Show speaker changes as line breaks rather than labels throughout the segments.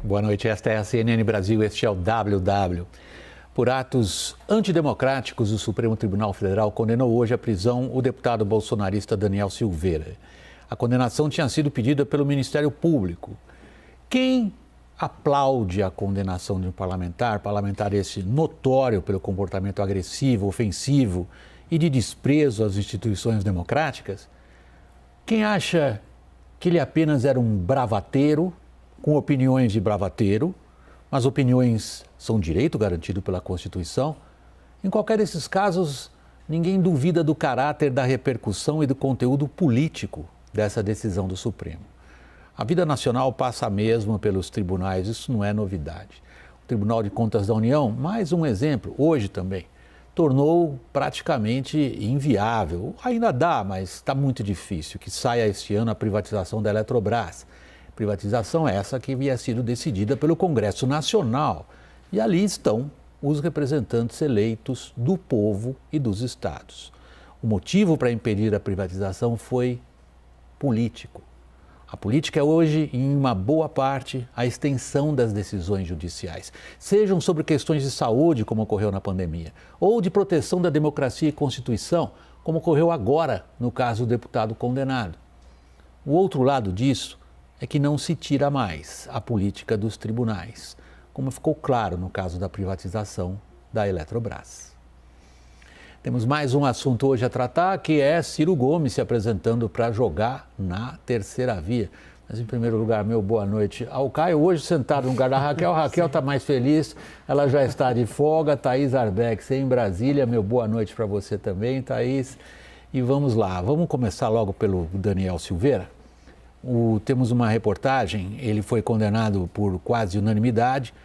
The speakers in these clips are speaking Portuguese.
Boa noite, esta é a CNN Brasil, este é o WW. Por atos antidemocráticos, o Supremo Tribunal Federal condenou hoje à prisão o deputado bolsonarista Daniel Silveira. A condenação tinha sido pedida pelo Ministério Público. Quem aplaude a condenação de um parlamentar esse notório pelo comportamento agressivo, ofensivo e de desprezo às instituições democráticas? Quem acha que ele apenas era um bravateiro, com opiniões de bravateiro, mas opiniões são direito garantido pela Constituição? Em qualquer desses casos, ninguém duvida do caráter, da repercussão e do conteúdo político dessa decisão do Supremo. A vida nacional passa mesmo pelos tribunais, isso não é novidade. O Tribunal de Contas da União, mais um exemplo, hoje também, tornou praticamente inviável. Ainda dá, mas está muito difícil que saia este ano a privatização da Eletrobras. Privatização essa que havia sido decidida pelo Congresso Nacional. E ali estão os representantes eleitos do povo e dos estados. O motivo para impedir a privatização foi político. A política é hoje, em uma boa parte, a extensão das decisões judiciais, sejam sobre questões de saúde, como ocorreu na pandemia, ou de proteção da democracia e Constituição, como ocorreu agora no caso do deputado condenado. O outro lado disso é que não se tira mais a política dos tribunais, como ficou claro no caso da privatização da Eletrobras. Temos mais um assunto hoje a tratar, que é Ciro Gomes se apresentando para jogar na terceira via. Mas, em primeiro lugar, meu boa noite ao Caio. Hoje, sentado no lugar da Raquel. A Raquel está mais feliz, ela já está de folga. Thaís Arbex em Brasília. Meu boa noite para você também, Thaís. E vamos lá, vamos começar logo pelo Daniel Silveira. Temos uma reportagem, ele foi condenado por quase unanimidade,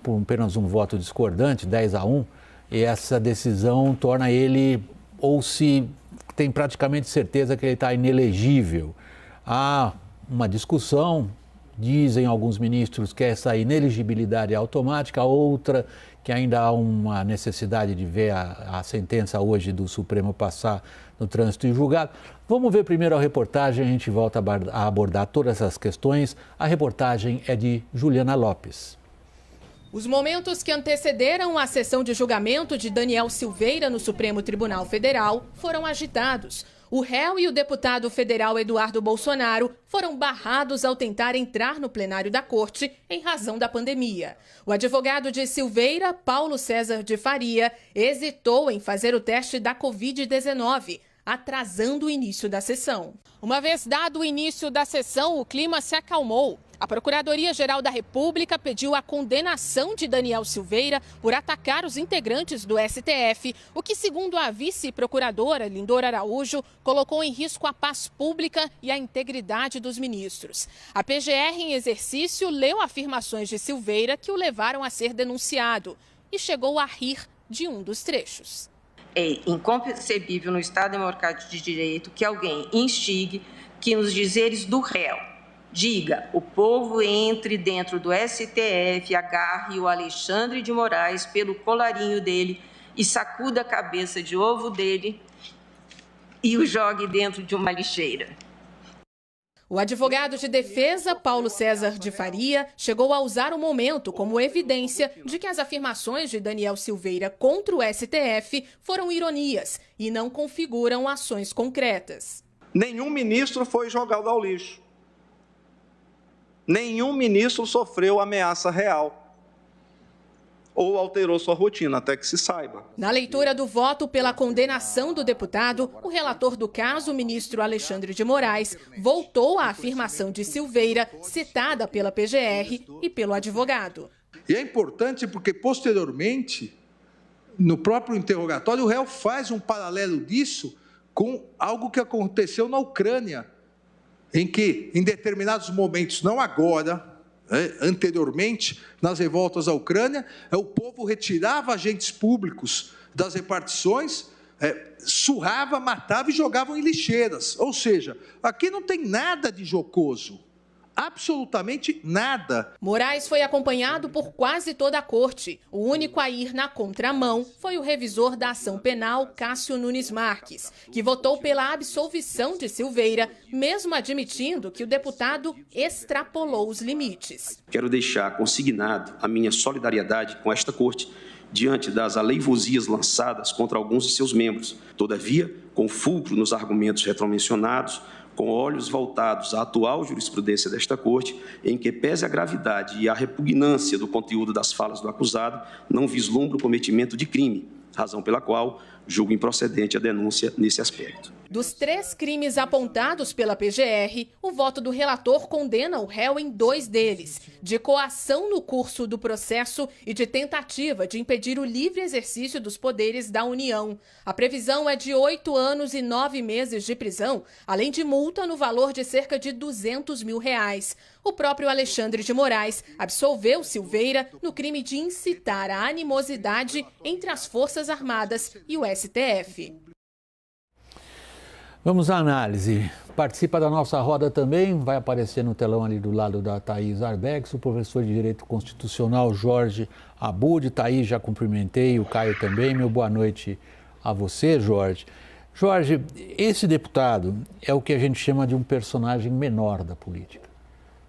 por apenas um voto discordante, 10-1. E essa decisão torna ele, ou se tem praticamente certeza que ele está inelegível. Há uma discussão, dizem alguns ministros que essa inelegibilidade é automática, outra que ainda há uma necessidade de ver a sentença hoje do Supremo passar no trânsito e julgado. Vamos ver primeiro a reportagem, a gente volta a abordar todas essas questões. A reportagem é de Juliana Lopes.
Os momentos que antecederam a sessão de julgamento de Daniel Silveira no Supremo Tribunal Federal foram agitados. O réu e o deputado federal Eduardo Bolsonaro foram barrados ao tentar entrar no plenário da corte em razão da pandemia. O advogado de Silveira, Paulo César de Faria, hesitou em fazer o teste da Covid-19, atrasando o início da sessão. Uma vez dado o início da sessão, o clima se acalmou. A Procuradoria-Geral da República pediu a condenação de Daniel Silveira por atacar os integrantes do STF, o que, segundo a vice-procuradora Lindora Araújo, colocou em risco a paz pública e a integridade dos ministros. A PGR, em exercício, leu afirmações de Silveira que o levaram a ser denunciado e chegou a rir de um dos trechos.
É inconcebível no Estado Democrático de Direito que alguém instigue que nos dizeres do réu diga: o povo entre dentro do STF, agarre o Alexandre de Moraes pelo colarinho dele e sacuda a cabeça de ovo dele e o jogue dentro de uma lixeira.
O advogado de defesa, Paulo César de Faria, chegou a usar o momento como evidência de que as afirmações de Daniel Silveira contra o STF foram ironias e não configuram ações concretas.
Nenhum ministro foi jogado ao lixo. Nenhum ministro sofreu ameaça real ou alterou sua rotina, até que se saiba.
Na leitura do voto pela condenação do deputado, o relator do caso, o ministro Alexandre de Moraes, voltou à afirmação de Silveira, citada pela PGR e pelo advogado.
E é importante porque, posteriormente, no próprio interrogatório, o réu faz um paralelo disso com algo que aconteceu na Ucrânia, em que, em determinados momentos, não agora, anteriormente, nas revoltas da Ucrânia, o povo retirava agentes públicos das repartições, surrava, matava e jogavam em lixeiras. Ou seja, aqui não tem nada de jocoso. absolutamente nada.
Moraes foi acompanhado por quase toda a corte. O único a ir na contramão foi o revisor da ação penal, Cássio Nunes Marques, que votou pela absolvição de Silveira, mesmo admitindo que o deputado extrapolou os limites.
Quero deixar consignado a minha solidariedade com esta corte diante das aleivosias lançadas contra alguns de seus membros. Todavia, com fulcro nos argumentos retromencionados, com olhos voltados à atual jurisprudência desta Corte, em que, pese a gravidade e a repugnância do conteúdo das falas do acusado, não vislumbra o cometimento de crime, razão pela qual julgo improcedente a denúncia nesse aspecto.
Dos 3 crimes apontados pela PGR, o voto do relator condena o réu em 2 deles, de coação no curso do processo e de tentativa de impedir o livre exercício dos poderes da União. A previsão é de 8 anos e 9 meses de prisão, além de multa no valor de cerca de R$200 mil. O próprio Alexandre de Moraes absolveu Silveira no crime de incitar a animosidade entre as Forças Armadas e o STF.
Vamos à análise. Participa da nossa roda também, vai aparecer no telão ali do lado da Thaís Arbex, o professor de Direito Constitucional Jorge Abud. Thaís, já cumprimentei, o Caio também. Meu boa noite a você, Jorge. Jorge, esse deputado é o que a gente chama de um personagem menor da política.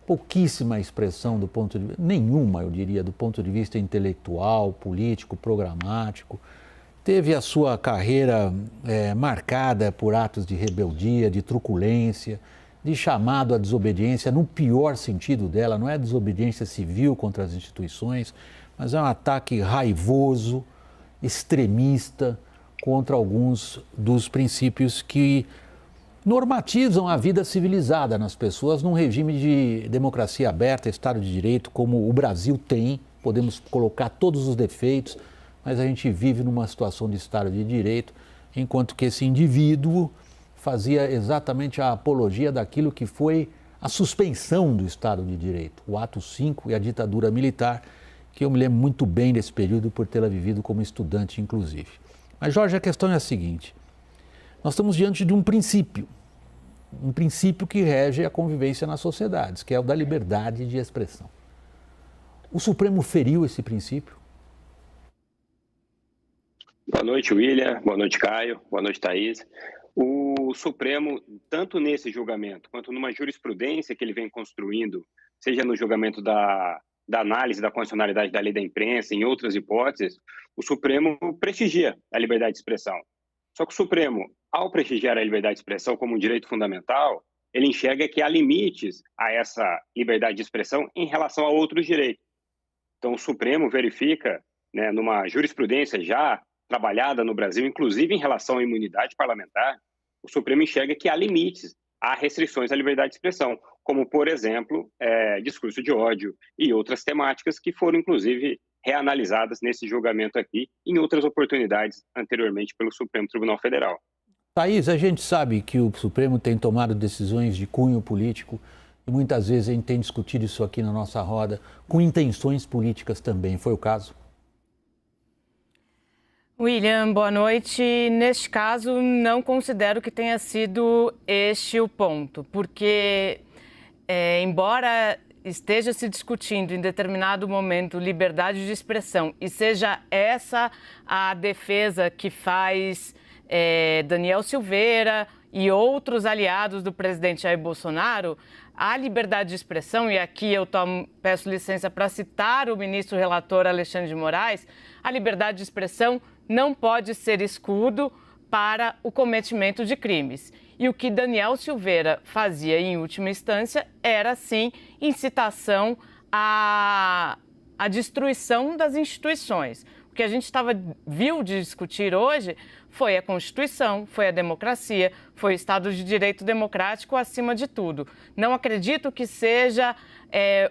Pouquíssima expressão do ponto de vista, nenhuma, eu diria, do ponto de vista intelectual, político, programático. Teve a sua carreira marcada por atos de rebeldia, de truculência, de chamado à desobediência, no pior sentido dela, não é desobediência civil contra as instituições, mas é um ataque raivoso, extremista, contra alguns dos princípios que normatizam a vida civilizada nas pessoas num regime de democracia aberta, Estado de Direito, como o Brasil tem. Podemos colocar todos os defeitos, mas a gente vive numa situação de Estado de Direito, enquanto que esse indivíduo fazia exatamente a apologia daquilo que foi a suspensão do Estado de Direito, o Ato 5 e a ditadura militar, que eu me lembro muito bem desse período por tê-la vivido como estudante, inclusive. Mas, Jorge, a questão é a seguinte: nós estamos diante de um princípio que rege a convivência nas sociedades, que é o da liberdade de expressão. O Supremo feriu esse princípio?
Boa noite, William. Boa noite, Caio. Boa noite, Thaís. O Supremo, tanto nesse julgamento quanto numa jurisprudência que ele vem construindo, seja no julgamento da análise da constitucionalidade da lei da imprensa, em outras hipóteses, o Supremo prestigia a liberdade de expressão. Só que o Supremo, ao prestigiar a liberdade de expressão como um direito fundamental, ele enxerga que há limites a essa liberdade de expressão em relação a outros direitos. Então, o Supremo verifica, numa jurisprudência já trabalhada no Brasil, inclusive em relação à imunidade parlamentar, o Supremo enxerga que há limites, há restrições à liberdade de expressão, como, por exemplo, discurso de ódio e outras temáticas que foram, inclusive, reanalisadas nesse julgamento aqui e em outras oportunidades anteriormente pelo Supremo Tribunal Federal.
Thaís, a gente sabe que o Supremo tem tomado decisões de cunho político e muitas vezes a gente tem discutido isso aqui na nossa roda com intenções políticas também. Foi o caso?
William, boa noite. Neste caso, não considero que tenha sido este o ponto, porque, embora esteja se discutindo em determinado momento liberdade de expressão e seja essa a defesa que faz Daniel Silveira e outros aliados do presidente Jair Bolsonaro, a liberdade de expressão, e aqui eu peço licença para citar o ministro relator Alexandre de Moraes, a liberdade de expressão não pode ser escudo para o cometimento de crimes. E o que Daniel Silveira fazia em última instância era, sim, incitação à destruição das instituições. O que a gente viu de discutir hoje foi a Constituição, foi a democracia, foi o Estado de Direito democrático acima de tudo. Não acredito que seja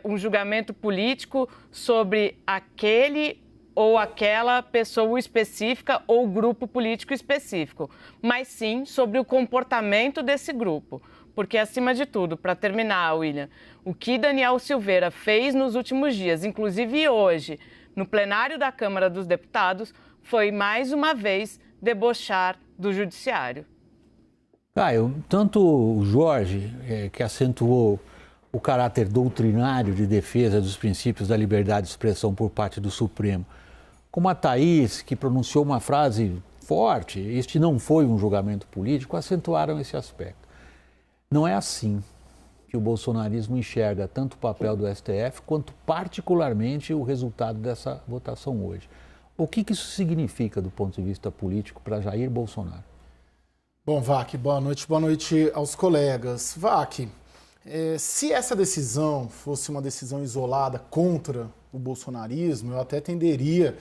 um julgamento político sobre aquele ou aquela pessoa específica ou grupo político específico, mas sim sobre o comportamento desse grupo. Porque, acima de tudo, para terminar, William, o que Daniel Silveira fez nos últimos dias, inclusive hoje, no plenário da Câmara dos Deputados, foi, mais uma vez, debochar do Judiciário.
Caio, tanto o Jorge, que acentuou o caráter doutrinário de defesa dos princípios da liberdade de expressão por parte do Supremo. Como a Thaís, que pronunciou uma frase forte, este não foi um julgamento político, acentuaram esse aspecto. Não é assim que o bolsonarismo enxerga tanto o papel do STF quanto particularmente o resultado dessa votação hoje. O que isso significa do ponto de vista político para Jair Bolsonaro?
Bom, Vac, boa noite aos colegas. Vac, se essa decisão fosse uma decisão isolada contra o bolsonarismo, eu até tenderia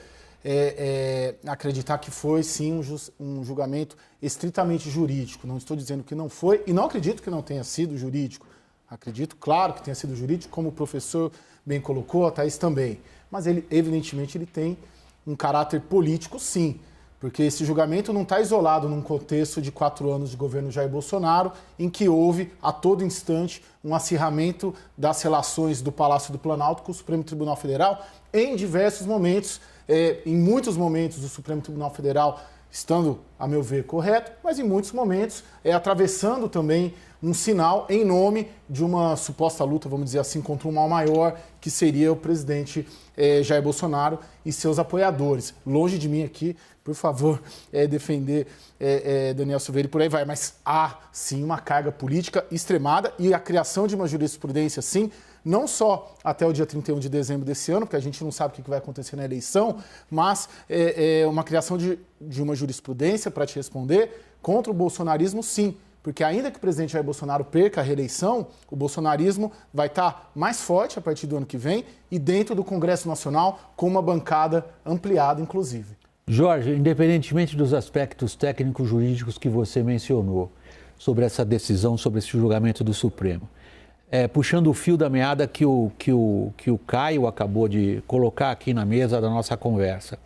a acreditar que foi sim um julgamento estritamente jurídico. Não estou dizendo que não foi e não acredito que não tenha sido jurídico. Acredito, claro, que tenha sido jurídico, como o professor bem colocou, a Thaís também. Mas ele, evidentemente, ele tem um caráter político, sim. Porque esse julgamento não está isolado num contexto de 4 anos de governo Jair Bolsonaro, em que houve, a todo instante, um acirramento das relações do Palácio do Planalto com o Supremo Tribunal Federal, em diversos momentos, em muitos momentos, o Supremo Tribunal Federal estando, a meu ver, correto, mas em muitos momentos atravessando também um sinal em nome de uma suposta luta, vamos dizer assim, contra um mal maior, que seria o presidente Jair Bolsonaro e seus apoiadores. Longe de mim aqui, por favor, defender Daniel Silveira e por aí vai. Mas há, sim, uma carga política extremada e a criação de uma jurisprudência, sim, não só até o dia 31 de dezembro desse ano, porque a gente não sabe o que vai acontecer na eleição, mas uma criação de uma jurisprudência, para te responder, contra o bolsonarismo, sim. Porque ainda que o presidente Jair Bolsonaro perca a reeleição, o bolsonarismo vai estar mais forte a partir do ano que vem e dentro do Congresso Nacional com uma bancada ampliada, inclusive.
Jorge, independentemente dos aspectos técnicos jurídicos que você mencionou sobre essa decisão, sobre esse julgamento do Supremo, puxando o fio da meada que o Caio acabou de colocar aqui na mesa da nossa conversa,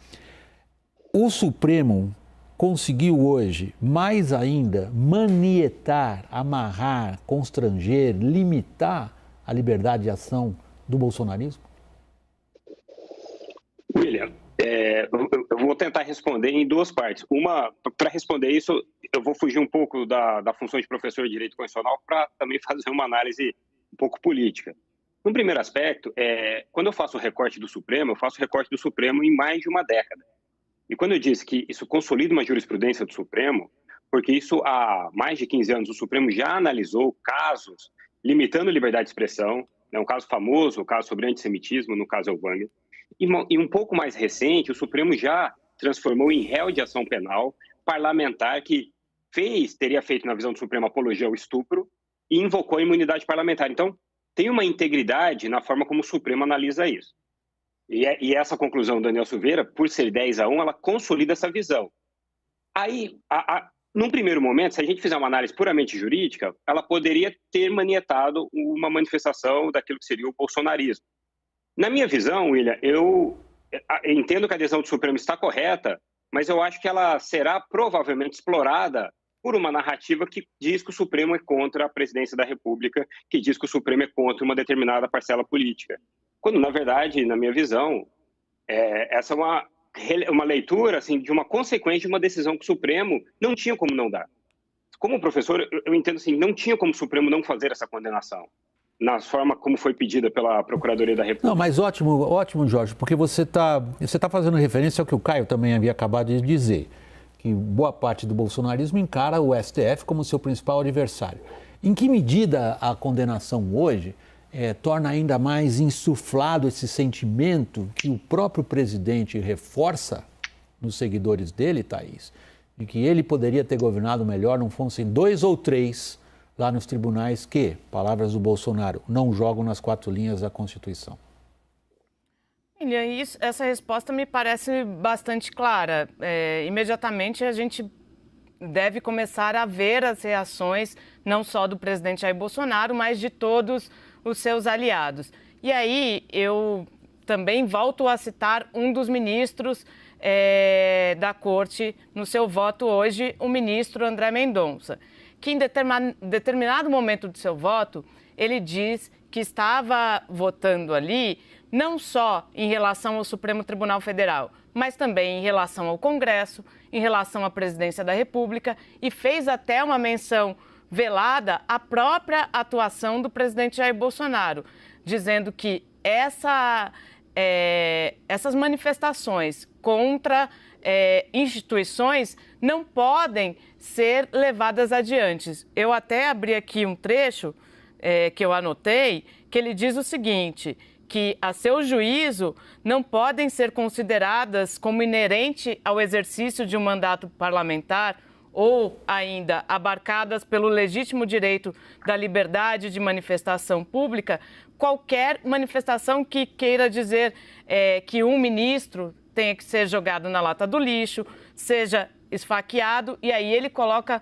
o Supremo conseguiu hoje, mais ainda, manietar, amarrar, constranger, limitar a liberdade de ação do bolsonarismo?
William, eu vou tentar responder em 2 partes. Uma, para responder isso, eu vou fugir um pouco da função de professor de Direito Constitucional para também fazer uma análise um pouco política. No primeiro aspecto, quando eu faço o recorte do Supremo, eu faço o recorte do Supremo em mais de uma década. E quando eu disse que isso consolida uma jurisprudência do Supremo, porque isso há mais de 15 anos o Supremo já analisou casos limitando a liberdade de expressão, um caso famoso, o caso sobre antissemitismo, no caso Elvânia, e um pouco mais recente, o Supremo já transformou em réu de ação penal parlamentar que teria feito, na visão do Supremo, apologia ao estupro e invocou a imunidade parlamentar. Então, tem uma integridade na forma como o Supremo analisa isso. E essa conclusão do Daniel Silveira, por ser 10-1, ela consolida essa visão. Aí, num primeiro momento, se a gente fizer uma análise puramente jurídica, ela poderia ter manietado uma manifestação daquilo que seria o bolsonarismo. Na minha visão, William, eu entendo que a decisão do Supremo está correta, mas eu acho que ela será provavelmente explorada por uma narrativa que diz que o Supremo é contra a presidência da República, que diz que o Supremo é contra uma determinada parcela política. Quando, na verdade, na minha visão, essa é uma leitura assim, de uma consequência de uma decisão que o Supremo não tinha como não dar. Como professor, eu entendo assim, não tinha como o Supremo não fazer essa condenação, na forma como foi pedida pela Procuradoria da República.
Não, mas ótimo, Jorge, porque você tá fazendo referência ao que o Caio também havia acabado de dizer, que boa parte do bolsonarismo encara o STF como seu principal adversário. Em que medida a condenação hoje torna ainda mais insuflado esse sentimento que o próprio presidente reforça nos seguidores dele, Thaís, de que ele poderia ter governado melhor, não fossem 2 ou 3 lá nos tribunais que, palavras do Bolsonaro, não jogam nas 4 linhas da Constituição?
Essa resposta me parece bastante clara. Imediatamente a gente deve começar a ver as reações, não só do presidente Jair Bolsonaro, mas de todos os seus aliados. E aí eu também volto a citar um dos ministros da Corte no seu voto hoje, o ministro André Mendonça, que em determinado momento do seu voto, ele diz que estava votando ali não só em relação ao Supremo Tribunal Federal, mas também em relação ao Congresso, em relação à presidência da República, e fez até uma menção velada a própria atuação do presidente Jair Bolsonaro, dizendo que essas manifestações contra instituições não podem ser levadas adiante. Eu até abri aqui um trecho que eu anotei, que ele diz o seguinte, que, a seu juízo, não podem ser consideradas como inerente ao exercício de um mandato parlamentar ou ainda abarcadas pelo legítimo direito da liberdade de manifestação pública, qualquer manifestação que queira dizer que um ministro tenha que ser jogado na lata do lixo, seja esfaqueado, e aí ele coloca,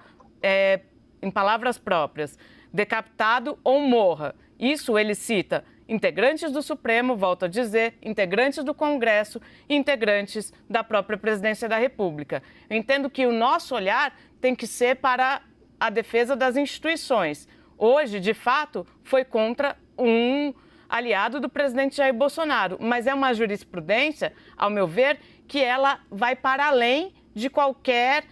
em palavras próprias, decapitado ou morra. Isso ele cita integrantes do Supremo, volto a dizer, integrantes do Congresso e integrantes da própria Presidência da República. Eu entendo que o nosso olhar tem que ser para a defesa das instituições. Hoje, de fato, foi contra um aliado do presidente Jair Bolsonaro, mas é uma jurisprudência, ao meu ver, que ela vai para além de qualquer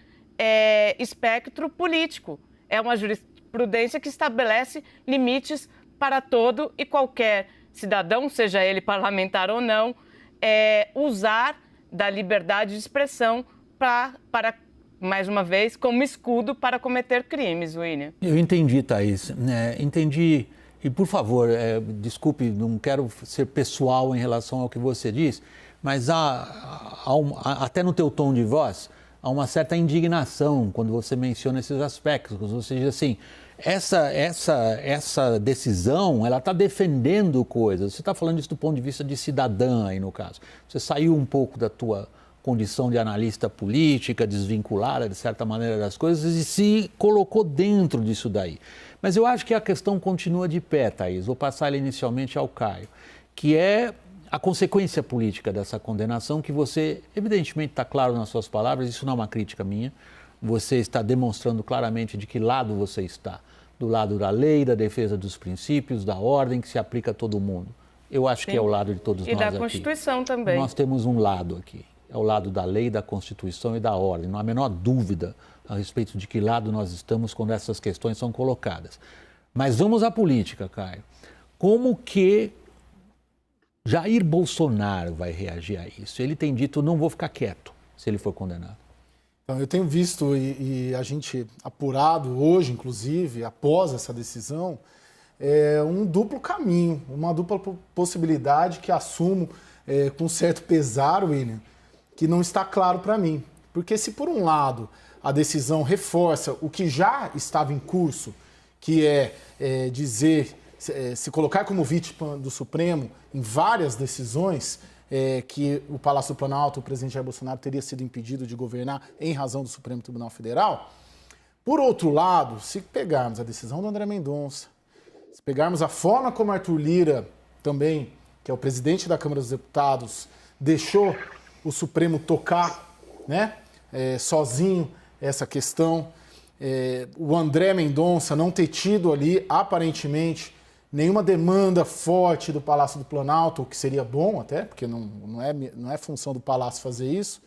espectro político. É uma jurisprudência que estabelece limites para todo e qualquer cidadão, seja ele parlamentar ou não, usar da liberdade de expressão para, mais uma vez, como escudo para cometer crimes, William.
Eu entendi, Thaís. Entendi. E, por favor, desculpe, não quero ser pessoal em relação ao que você diz, mas até no teu tom de voz, há uma certa indignação quando você menciona esses aspectos. Quando você diz assim, essa decisão, ela está defendendo coisas. Você está falando isso do ponto de vista de cidadã aí, no caso. Você saiu um pouco da tua condição de analista política, desvinculada, de certa maneira, das coisas, e se colocou dentro disso daí. Mas eu acho que a questão continua de pé, Thaís. Vou passar ela inicialmente ao Caio, que é a consequência política dessa condenação, que você, evidentemente, está claro nas suas palavras, isso não é uma crítica minha, você está demonstrando claramente de que lado você está. Do lado da lei, da defesa dos princípios, da ordem que se aplica a todo mundo. Eu acho que é o lado de todos nós aqui.
E da Constituição também.
Nós temos um lado aqui, é o lado da lei, da Constituição e da ordem. Não há a menor dúvida a respeito de que lado nós estamos quando essas questões são colocadas. Mas vamos à política, Caio. Como que Jair Bolsonaro vai reagir a isso? Ele tem dito, não vou ficar quieto se ele for condenado.
Então, eu tenho visto e a gente apurado hoje, inclusive, após essa decisão, um duplo caminho, uma dupla possibilidade que assumo com certo pesar, William, que não está claro para mim. Porque se, por um lado, a decisão reforça o que já estava em curso, que é dizer, se colocar como vítima do Supremo em várias decisões, que o Palácio do Planalto, o presidente Jair Bolsonaro, teria sido impedido de governar em razão do Supremo Tribunal Federal. Por outro lado, se pegarmos a decisão do André Mendonça, se pegarmos a forma como Arthur Lira, também, que é o presidente da Câmara dos Deputados, deixou o Supremo tocar, né, sozinho essa questão, o André Mendonça não ter tido ali, aparentemente, nenhuma demanda forte do Palácio do Planalto, o que seria bom até, porque não é função do Palácio fazer isso.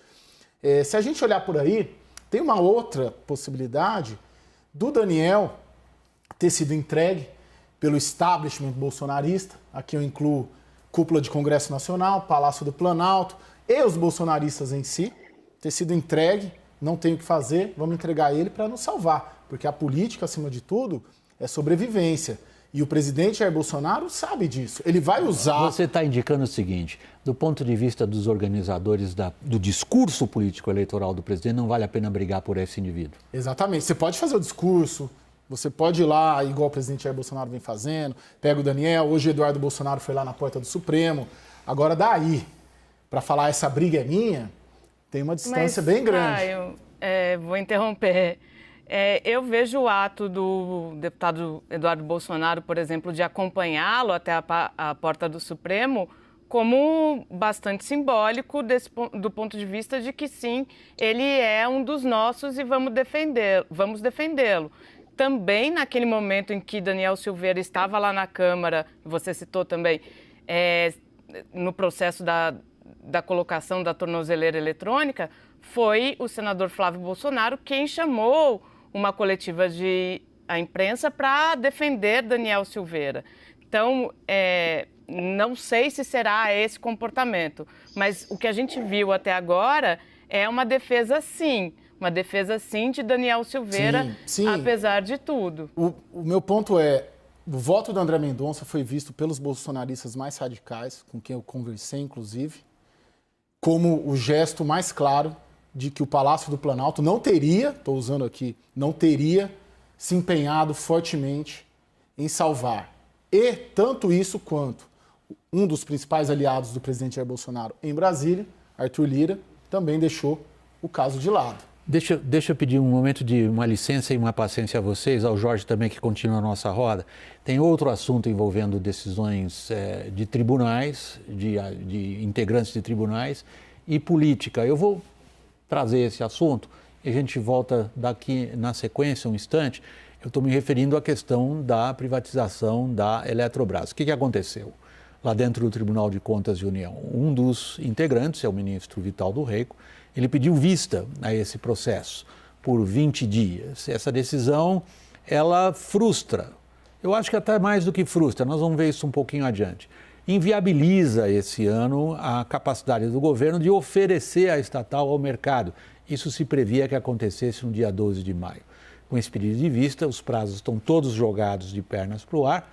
Se a gente olhar por aí, tem uma outra possibilidade do Daniel ter sido entregue pelo establishment bolsonarista, aqui eu incluo cúpula de Congresso Nacional, Palácio do Planalto e os bolsonaristas em si, ter sido entregue, não tem o que fazer, vamos entregar ele para nos salvar, porque a política, acima de tudo, é sobrevivência. E o presidente Jair Bolsonaro sabe disso. Ele vai usar...
Você está indicando o seguinte, do ponto de vista dos organizadores do discurso político eleitoral do presidente, não vale a pena brigar por esse indivíduo.
Exatamente. Você pode fazer o discurso, você pode ir lá, igual o presidente Jair Bolsonaro vem fazendo, pega o Daniel, hoje o Eduardo Bolsonaro foi lá na porta do Supremo. Agora daí, para falar essa briga é minha, tem uma distância bem grande.
Caio, vou interromper. Eu vejo o ato do deputado Eduardo Bolsonaro, por exemplo, de acompanhá-lo até a porta do Supremo como bastante simbólico do ponto de vista de que, sim, ele é um dos nossos e vamos defendê-lo. Também naquele momento em que Daniel Silveira estava lá na Câmara, você citou também, no processo da colocação da tornozeleira eletrônica, foi o senador Flávio Bolsonaro quem chamou uma coletiva de a imprensa para defender Daniel Silveira. Então, não sei se será esse comportamento, mas o que a gente viu até agora é uma defesa sim de Daniel Silveira, sim. Apesar de tudo.
O meu ponto é, o voto do André Mendonça foi visto pelos bolsonaristas mais radicais, com quem eu conversei, inclusive, como o gesto mais claro de que o Palácio do Planalto não teria se empenhado fortemente em salvar. E tanto isso quanto um dos principais aliados do presidente Jair Bolsonaro em Brasília, Arthur Lira, também deixou o caso de lado.
Deixa eu pedir um momento de uma licença e uma paciência a vocês, ao Jorge também que continua a nossa roda. Tem outro assunto envolvendo decisões de tribunais, de integrantes de tribunais e política. Eu vou trazer esse assunto e a gente volta daqui na sequência, um instante. Eu estou me referindo à questão da privatização da Eletrobras. O que aconteceu lá dentro do Tribunal de Contas de União? Um dos integrantes, é o ministro Vital do Rego, ele pediu vista a esse processo por 20 dias. Essa decisão, ela frustra. Eu acho que até mais do que frustra, nós vamos ver isso um pouquinho adiante. Inviabiliza esse ano a capacidade do governo de oferecer a estatal ao mercado. Isso se previa que acontecesse no dia 12 de maio. Com esse pedido de vista, os prazos estão todos jogados de pernas para o ar.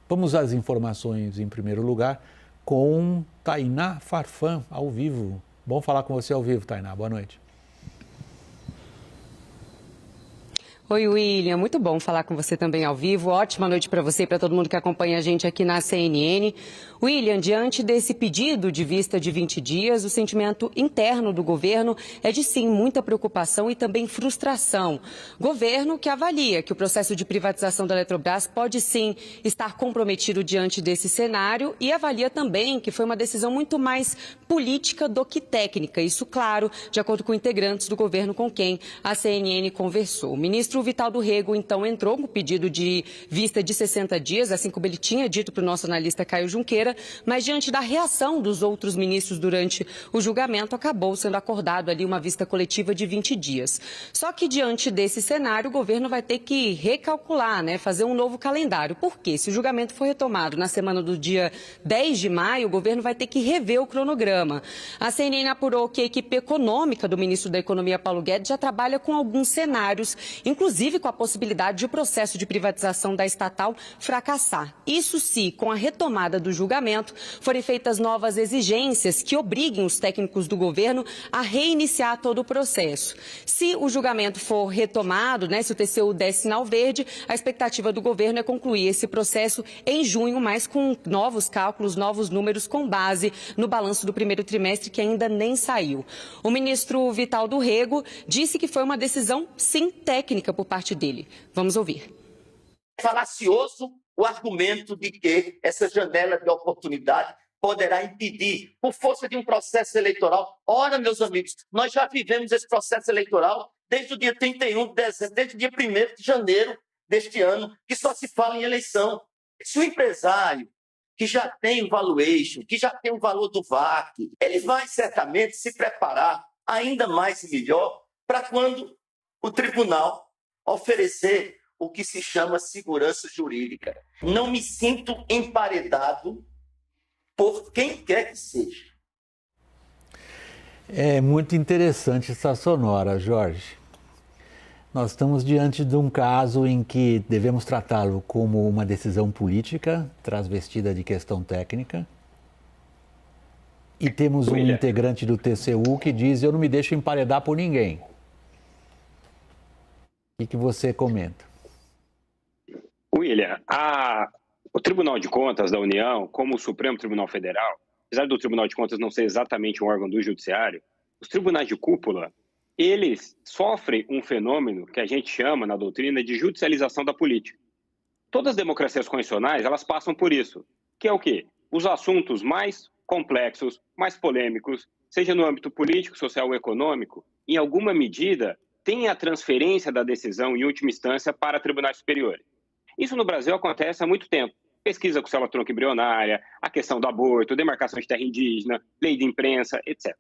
Vamos às informações em primeiro lugar com Tainá Farfan, ao vivo. Bom falar com você ao vivo, Tainá. Boa noite.
Oi, William. Muito bom falar com você também ao vivo. Ótima noite para você e para todo mundo que acompanha a gente aqui na CNN. William, diante desse pedido de vista de 20 dias, o sentimento interno do governo é de, sim, muita preocupação e também frustração. Governo que avalia que o processo de privatização da Eletrobras pode, sim, estar comprometido diante desse cenário e avalia também que foi uma decisão muito mais política do que técnica. Isso, claro, de acordo com integrantes do governo com quem a CNN conversou. O ministro Vital do Rego, então, entrou com o pedido de vista de 60 dias, assim como ele tinha dito para o nosso analista Caio Junqueira, mas diante da reação dos outros ministros durante o julgamento, acabou sendo acordado ali uma vista coletiva de 20 dias. Só que diante desse cenário, o governo vai ter que recalcular, fazer um novo calendário. Por quê? Se o julgamento for retomado na semana do dia 10 de maio, o governo vai ter que rever o cronograma. A CNN apurou que a equipe econômica do ministro da Economia, Paulo Guedes, já trabalha com alguns cenários, inclusive com a possibilidade de o processo de privatização da estatal fracassar. Isso se, com a retomada do julgamento, forem feitas novas exigências que obriguem os técnicos do governo a reiniciar todo o processo. Se o julgamento for retomado, se o TCU der sinal verde, a expectativa do governo é concluir esse processo em junho, mas com novos cálculos, novos números com base no balanço do primeiro trimestre que ainda nem saiu. O ministro Vital do Rego disse que foi uma decisão, sim, técnica por parte dele. Vamos ouvir.
Falacioso o argumento de que essa janela de oportunidade poderá impedir, por força de um processo eleitoral. Ora, meus amigos, nós já vivemos esse processo eleitoral desde o dia 31 de dezembro, desde o dia 1º de janeiro deste ano, que só se fala em eleição. Se o empresário, que já tem o valuation, que já tem o valor do VAC, ele vai certamente se preparar ainda mais e melhor para quando o tribunal oferecer o que se chama segurança jurídica. Não me sinto emparedado por quem quer que seja.
É muito interessante essa sonora, Jorge. Nós estamos diante de um caso em que devemos tratá-lo como uma decisão política, transvestida de questão técnica. E temos um integrante do TCU que diz: eu não me deixo emparedar por ninguém. O que você comenta?
William, o Tribunal de Contas da União, como o Supremo Tribunal Federal, apesar do Tribunal de Contas não ser exatamente um órgão do Judiciário, os tribunais de cúpula, eles sofrem um fenômeno que a gente chama na doutrina de judicialização da política. Todas as democracias constitucionais, elas passam por isso, que é o quê? Os assuntos mais complexos, mais polêmicos, seja no âmbito político, social ou econômico, em alguma medida, tem a transferência da decisão, em última instância, para tribunais superiores. Isso no Brasil acontece há muito tempo. Pesquisa com célula-tronco embrionária, a questão do aborto, demarcação de terra indígena, lei de imprensa, etc.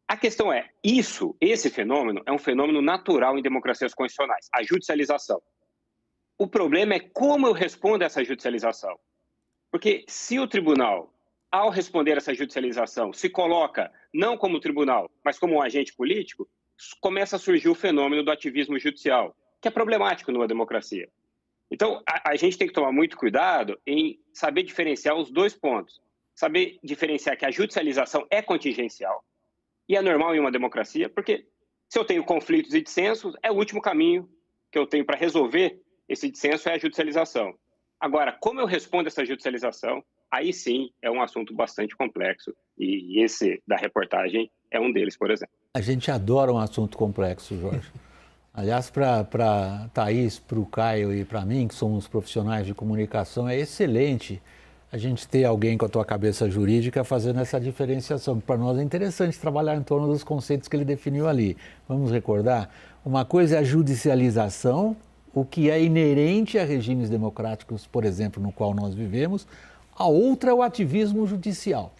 A questão é, esse fenômeno é um fenômeno natural em democracias constitucionais, a judicialização. O problema é como eu respondo a essa judicialização. Porque se o tribunal, ao responder essa judicialização, se coloca não como tribunal, mas como um agente político, começa a surgir o fenômeno do ativismo judicial, que é problemático numa democracia. Então, a gente tem que tomar muito cuidado em saber diferenciar os dois pontos. Saber diferenciar que a judicialização é contingencial e é normal em uma democracia, porque se eu tenho conflitos e dissensos, é o último caminho que eu tenho para resolver esse dissenso é a judicialização. Agora, como eu respondo essa judicialização, aí sim é um assunto bastante complexo e esse da reportagem é um deles, por exemplo.
A gente adora um assunto complexo, Jorge. Aliás, para Thaís, para o Caio e para mim, que somos profissionais de comunicação, é excelente a gente ter alguém com a tua cabeça jurídica fazendo essa diferenciação. Para nós é interessante trabalhar em torno dos conceitos que ele definiu ali. Vamos recordar? Uma coisa é a judicialização, o que é inerente a regimes democráticos, por exemplo, no qual nós vivemos. A outra é o ativismo judicial.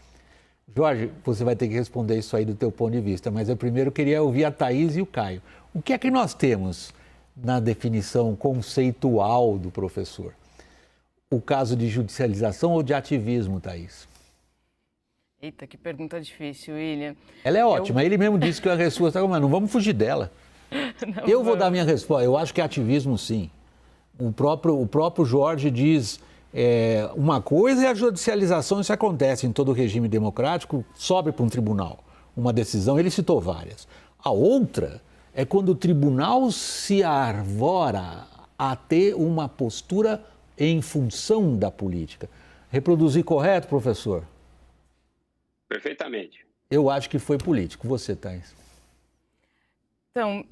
Jorge, você vai ter que responder isso aí do teu ponto de vista, mas eu primeiro queria ouvir a Thaís e o Caio. O que é que nós temos na definição conceitual do professor? O caso de judicialização ou de ativismo, Thaís?
Eita, que pergunta difícil, William.
Ela é ótima, ele mesmo disse que a resposta... Mas não vamos fugir dela. Eu vou dar minha resposta. Eu acho que é ativismo, sim. O próprio Jorge diz... uma coisa é a judicialização, isso acontece em todo regime democrático, sobe para um tribunal. Uma decisão, ele citou várias. A outra é quando o tribunal se arvora a ter uma postura em função da política. Reproduzir correto, professor?
Perfeitamente.
Eu acho que foi político. Você, Thaís?
Então,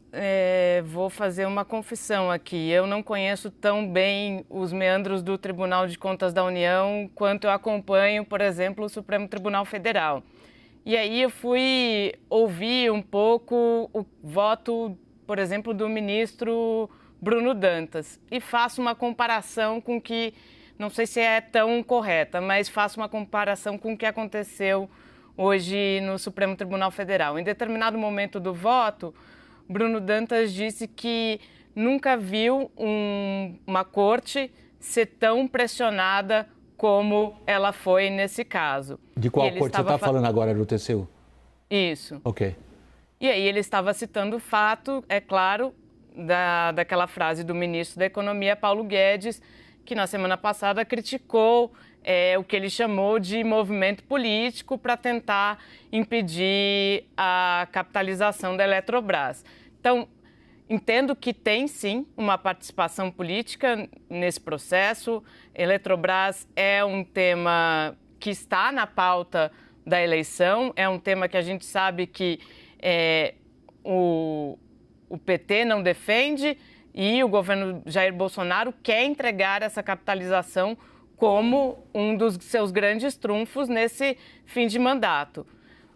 vou fazer uma confissão aqui. Eu não conheço tão bem os meandros do Tribunal de Contas da União quanto eu acompanho, por exemplo, o Supremo Tribunal Federal. E aí eu fui ouvir um pouco o voto, por exemplo, do ministro Bruno Dantas. E faço uma comparação com o que, não sei se é tão correta, mas faço uma comparação com o que aconteceu hoje no Supremo Tribunal Federal. Em determinado momento do voto, Bruno Dantas disse que nunca viu uma corte ser tão pressionada como ela foi nesse caso.
De qual corte você está falando agora, do TCU?
Isso.
Ok.
E aí ele estava citando o fato, é claro, daquela frase do ministro da Economia, Paulo Guedes, que na semana passada criticou o que ele chamou de movimento político para tentar impedir a capitalização da Eletrobras. Então, entendo que tem, sim, uma participação política nesse processo. Eletrobras é um tema que está na pauta da eleição, é um tema que a gente sabe que o PT não defende e o governo Jair Bolsonaro quer entregar essa capitalização como um dos seus grandes trunfos nesse fim de mandato.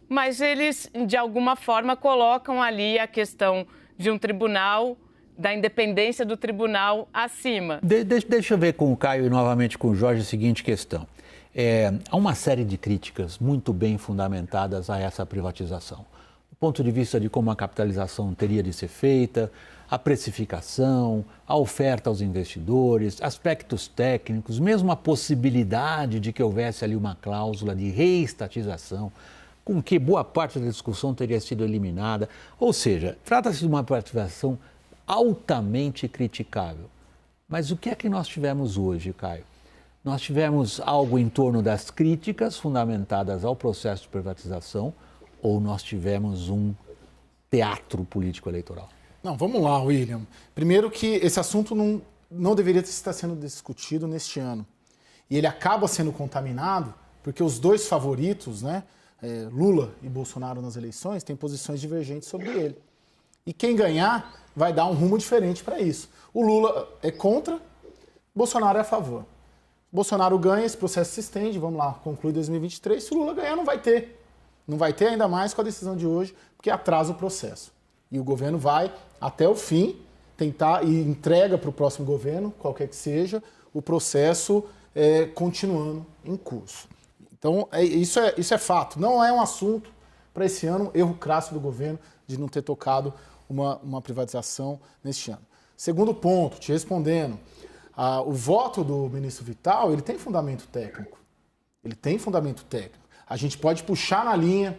Mas eles, de alguma forma, colocam ali a questão de um tribunal, da independência do tribunal acima.
Deixa eu ver com o Caio e novamente com o Jorge a seguinte questão. Há uma série de críticas muito bem fundamentadas a essa privatização. Do ponto de vista de como a capitalização teria de ser feita, a precificação, a oferta aos investidores, aspectos técnicos, mesmo a possibilidade de que houvesse ali uma cláusula de reestatização, com que boa parte da discussão teria sido eliminada. Ou seja, trata-se de uma privatização altamente criticável. Mas o que é que nós tivemos hoje, Caio? Nós tivemos algo em torno das críticas fundamentadas ao processo de privatização ou nós tivemos um teatro político-eleitoral?
Não, vamos lá, William. Primeiro que esse assunto não deveria estar sendo discutido neste ano. E ele acaba sendo contaminado porque os dois favoritos, né, Lula e Bolsonaro nas eleições, têm posições divergentes sobre ele. E quem ganhar vai dar um rumo diferente para isso. O Lula é contra, Bolsonaro é a favor. Bolsonaro ganha, esse processo se estende, vamos lá, conclui 2023. Se o Lula ganhar, não vai ter. Não vai ter ainda mais com a decisão de hoje, porque atrasa o processo. E o governo vai, até o fim, tentar e entrega para o próximo governo, qualquer que seja, o processo continuando em curso. Então, isso é fato. Não é um assunto para esse ano, erro crasso do governo de não ter tocado uma privatização neste ano. Segundo ponto, te respondendo, O voto do ministro Vital, ele tem fundamento técnico. Ele tem fundamento técnico. A gente pode puxar na linha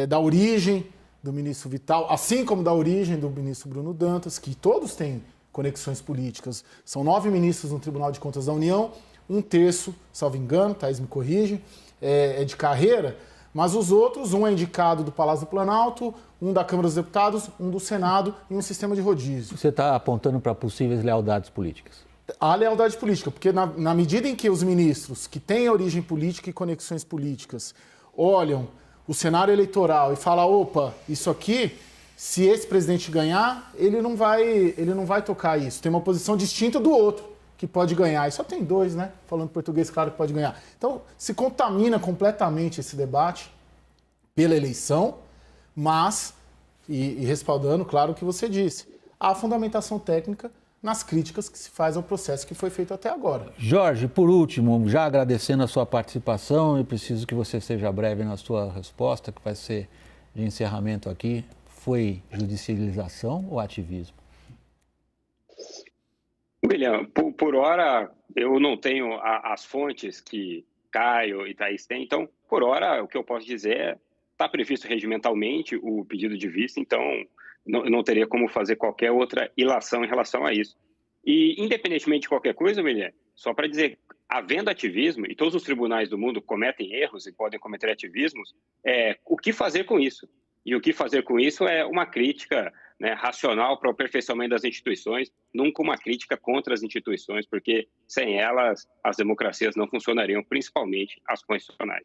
da origem do ministro Vital, assim como da origem do ministro Bruno Dantas, que todos têm conexões políticas. São 9 ministros no Tribunal de Contas da União, 1/3, salvo engano, Thaís me corrige, é de carreira, mas os outros, um é indicado do Palácio do Planalto, um da Câmara dos Deputados, um do Senado e um sistema de rodízio.
Você está apontando para possíveis lealdades políticas?
Há lealdade política, porque na medida em que os ministros que têm origem política e conexões políticas olham o cenário eleitoral e falam, opa, isso aqui, se esse presidente ganhar, ele não vai tocar isso. Tem uma posição distinta do outro que pode ganhar. E só tem 2, né? Falando português, claro que pode ganhar. Então, se contamina completamente esse debate pela eleição, mas, e respaldando, claro, o que você disse, há fundamentação técnica nas críticas que se faz ao processo que foi feito até agora.
Jorge, por último, já agradecendo a sua participação, eu preciso que você seja breve na sua resposta, que vai ser de encerramento aqui. Foi judicialização ou ativismo?
William, por hora, eu não tenho as fontes que Caio e Thaís têm, então, por hora, o que eu posso dizer é está previsto regimentalmente o pedido de vista, então não teria como fazer qualquer outra ilação em relação a isso. E, independentemente de qualquer coisa, William, só para dizer, havendo ativismo, e todos os tribunais do mundo cometem erros e podem cometer ativismos, o que fazer com isso? E o que fazer com isso é uma crítica, né, racional para o aperfeiçoamento das instituições, nunca uma crítica contra as instituições, porque sem elas as democracias não funcionariam, principalmente as constitucionais.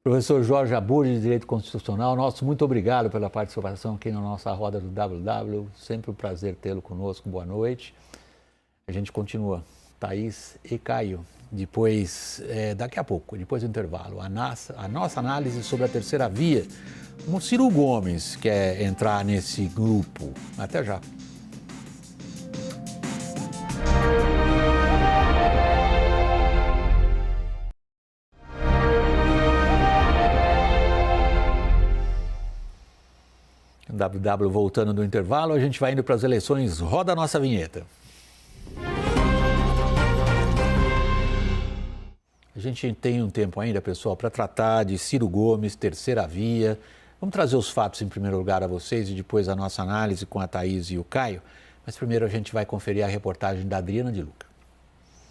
Professor Jorge Abud, de Direito Constitucional, muito obrigado pela participação aqui na nossa roda do WW. Sempre um prazer tê-lo conosco. Boa noite. A gente continua. Thaís e Caio. Depois, daqui a pouco, depois do intervalo, a nossa análise sobre a terceira via. O Ciro Gomes quer entrar nesse grupo. Até já. WW voltando do intervalo, a gente vai indo para as eleições. Roda a nossa vinheta. A gente tem um tempo ainda, pessoal, para tratar de Ciro Gomes, terceira via. Vamos trazer os fatos em primeiro lugar a vocês e depois a nossa análise com a Thaís e o Caio. Mas primeiro a gente vai conferir a reportagem da Adriana de Luca.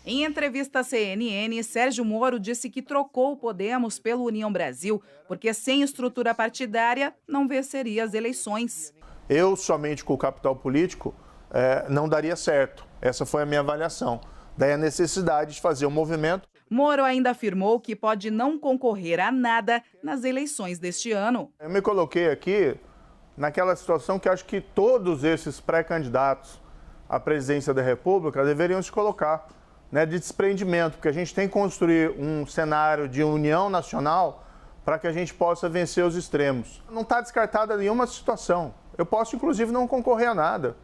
Em entrevista à CNN, Sérgio Moro disse que trocou o Podemos pelo União Brasil, porque sem estrutura partidária não venceria as eleições.
Eu, somente com o capital político, não daria certo. Essa foi a minha avaliação. Daí a necessidade de fazer um movimento.
Moro ainda afirmou que pode não concorrer a nada nas eleições deste ano.
Eu me coloquei aqui naquela situação que acho que todos esses pré-candidatos à presidência da República deveriam se colocar. De desprendimento, porque a gente tem que construir um cenário de união nacional para que a gente possa vencer os extremos. Não está descartada nenhuma situação. Eu posso, inclusive, não concorrer a nada.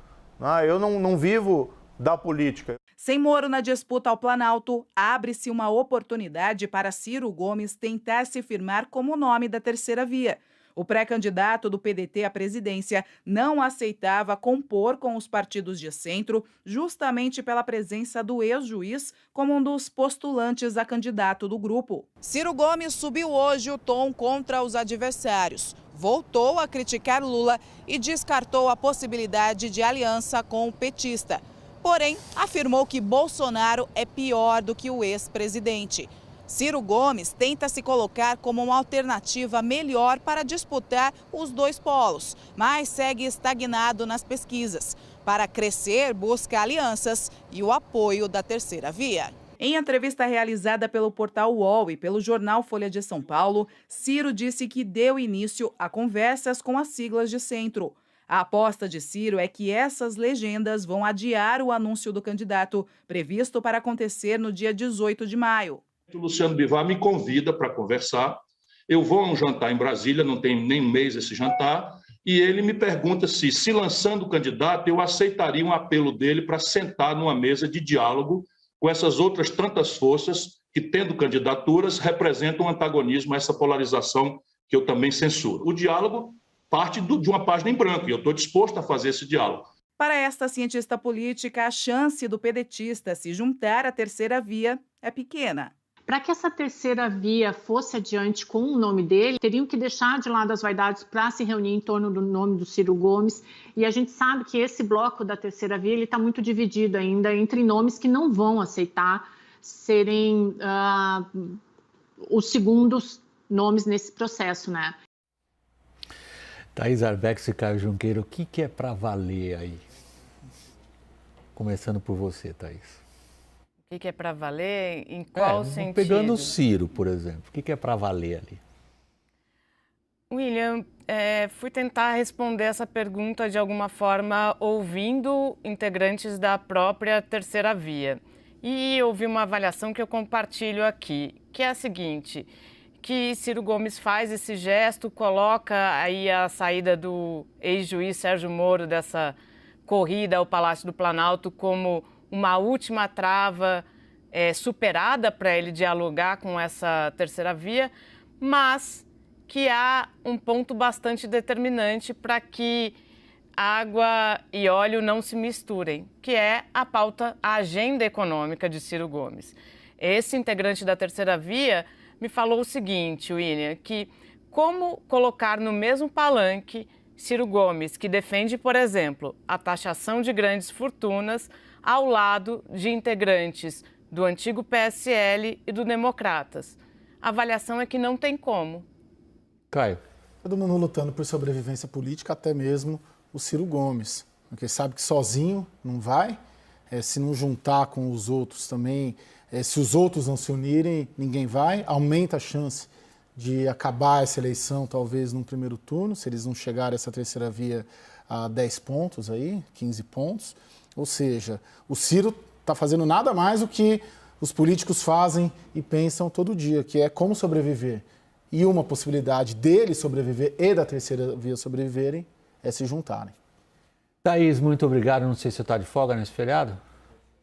Eu não vivo da política.
Sem Moro na disputa ao Planalto, abre-se uma oportunidade para Ciro Gomes tentar se firmar como nome da terceira via. O pré-candidato do PDT à presidência não aceitava compor com os partidos de centro, justamente pela presença do ex-juiz como um dos postulantes a candidato do grupo. Ciro Gomes subiu hoje o tom contra os adversários. Voltou a criticar Lula e descartou a possibilidade de aliança com o petista. Porém, afirmou que Bolsonaro é pior do que o ex-presidente. Ciro Gomes tenta se colocar como uma alternativa melhor para disputar os dois polos, mas segue estagnado nas pesquisas. Para crescer, busca alianças e o apoio da terceira via. Em entrevista realizada pelo portal UOL e pelo jornal Folha de São Paulo, Ciro disse que deu início a conversas com as siglas de centro. A aposta de Ciro é que essas legendas vão adiar o anúncio do candidato, previsto para acontecer no dia 18 de maio.
O Luciano Bivar me convida para conversar. Eu vou a um jantar em Brasília, não tem nem um mês esse jantar, e ele me pergunta se lançando o candidato, eu aceitaria um apelo dele para sentar numa mesa de diálogo com essas outras tantas forças que, tendo candidaturas, representam um antagonismo a essa polarização que eu também censuro. O diálogo parte de uma página em branco, e eu estou disposto a fazer esse diálogo.
Para esta cientista política, a chance do pedetista se juntar à terceira via é pequena.
Para que essa terceira via fosse adiante com o nome dele, teriam que deixar de lado as vaidades para se reunir em torno do nome do Ciro Gomes. E a gente sabe que esse bloco da terceira via está muito dividido ainda entre nomes que não vão aceitar serem os segundos nomes nesse processo, né?
Thaís Arbex e Caio Junqueira, o que é para valer aí? Começando por você, Thaís.
O que é para valer? Em qual sentido?
Pegando o Ciro, por exemplo, o que é para valer ali?
William, fui tentar responder essa pergunta de alguma forma ouvindo integrantes da própria terceira via. E ouvi uma avaliação que eu compartilho aqui, que é a seguinte, que Ciro Gomes faz esse gesto, coloca aí a saída do ex-juiz Sérgio Moro dessa corrida ao Palácio do Planalto como uma última trava superada para ele dialogar com essa terceira via, mas que há um ponto bastante determinante para que água e óleo não se misturem, que é a pauta, a agenda econômica de Ciro Gomes. Esse integrante da terceira via me falou o seguinte, William, que como colocar no mesmo palanque Ciro Gomes, que defende, por exemplo, a taxação de grandes fortunas, ao lado de integrantes do antigo PSL e do Democratas. A avaliação é que não tem como.
Caio.
Todo mundo lutando por sobrevivência política, até mesmo o Ciro Gomes, porque sabe que sozinho não vai, se não juntar com os outros também, se os outros não se unirem, ninguém vai, aumenta a chance de acabar essa eleição, talvez, num primeiro turno, se eles não chegarem a essa terceira via a 10 pontos aí, 15 pontos. Ou seja, o Ciro está fazendo nada mais do que os políticos fazem e pensam todo dia, que é como sobreviver. E uma possibilidade dele sobreviver e da terceira via sobreviverem é se juntarem.
Thaís, muito obrigado. Não sei se você está de folga nesse feriado?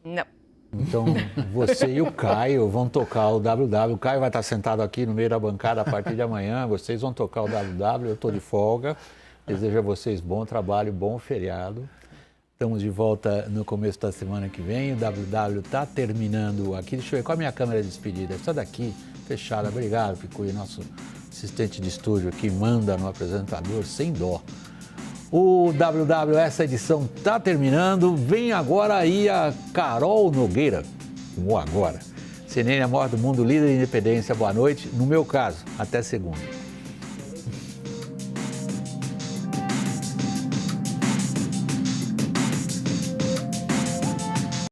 Não.
Então, você e o Caio vão tocar o WW. O Caio vai estar sentado aqui no meio da bancada a partir de amanhã. Vocês vão tocar o WW. Eu estou de folga. Desejo a vocês bom trabalho, bom feriado. Estamos de volta no começo da semana que vem. O WW está terminando aqui. Deixa eu ver qual é a minha câmera de despedida. Essa daqui, fechada. Obrigado, Picuí, nosso assistente de estúdio aqui, manda no apresentador sem dó. O WW, essa edição está terminando. Vem agora aí a Carol Nogueira, com o Agora. CNN, a maior do mundo, líder de independência. Boa noite. No meu caso, até segunda.